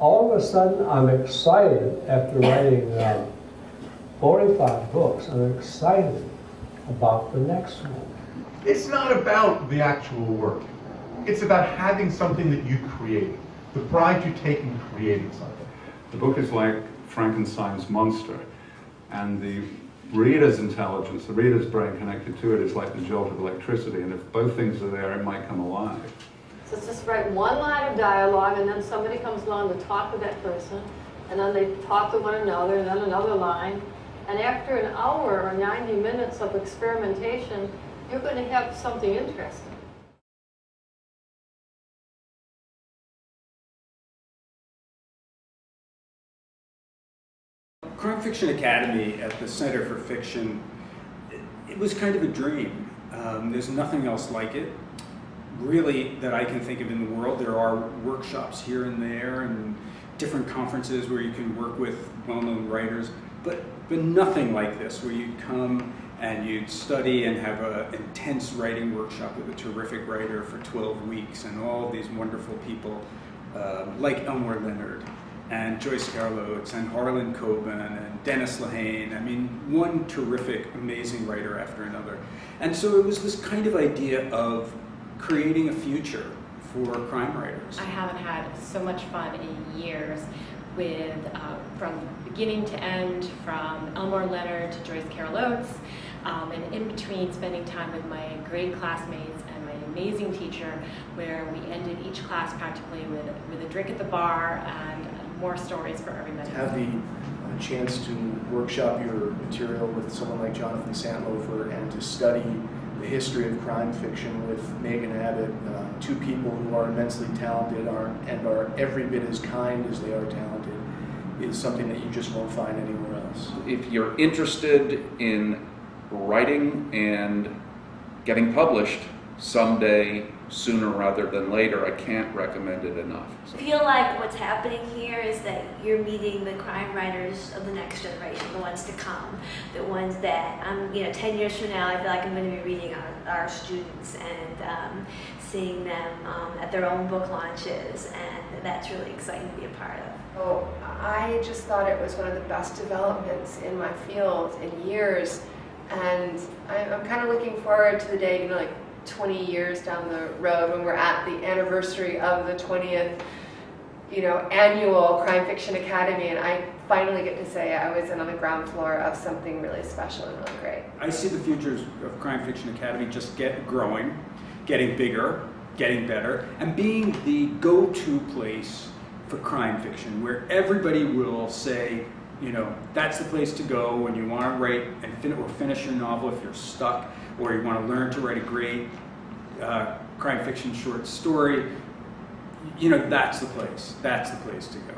all of a sudden I'm excited after writing 45 books. I'm excited about the next one. It's not about the actual work. It's about having something that you created. The pride you take in creating something. The book is like Frankenstein's monster, and the reader's intelligence, the reader's brain connected to it, is like the jolt of electricity, and if both things are there, it might come alive. So it's just write one line of dialogue, and then somebody comes along to talk with that person, and then they talk to one another, and then another line. And after an hour or 90 minutes of experimentation, you're going to have something interesting. Crime Fiction Academy at the Center for Fiction, it was kind of a dream. There's nothing else like it, really, that I can think of in the world. There are workshops here and there and different conferences where you can work with well-known writers, but nothing like this, where you'd come and you'd study and have an intense writing workshop with a terrific writer for 12 weeks and all these wonderful people like Elmore Leonard and Joyce Carol-Oates and Harlan Coben and Dennis Lehane. I mean, one terrific, amazing writer after another. And so it was this kind of idea of creating a future for crime writers. I haven't had so much fun in years with, from beginning to end, from Elmore Leonard to Joyce Carol-Oates, and in between spending time with my great classmates and my amazing teacher, where we ended each class practically with a drink at the bar and more stories for everybody. To have the chance to workshop your material with someone like Jonathan Santlofer and to study the history of crime fiction with Megan Abbott, two people who are immensely talented and are every bit as kind as they are talented, is something that you just won't find anywhere else. If you're interested in writing and getting published someday, sooner rather than later, I can't recommend it enough. So. I feel like what's happening here is that you're meeting the crime writers of the next generation, the ones to come, the ones that 10 years from now, I feel like I'm going to be reading our students and seeing them at their own book launches, and that's really exciting to be a part of. Oh, I just thought it was one of the best developments in my field in years, and I'm kind of looking forward to the day, 20 years down the road when we're at the anniversary of the 20th, annual Crime Fiction Academy, and I finally get to say I was in on the ground floor of something really special and really great. I see the future of Crime Fiction Academy just growing, getting bigger, getting better, and being the go-to place for crime fiction, where everybody will say, that's the place to go when you want to write or finish your novel if you're stuck, or you want to learn to write a great crime fiction short story. That's the place. That's the place to go.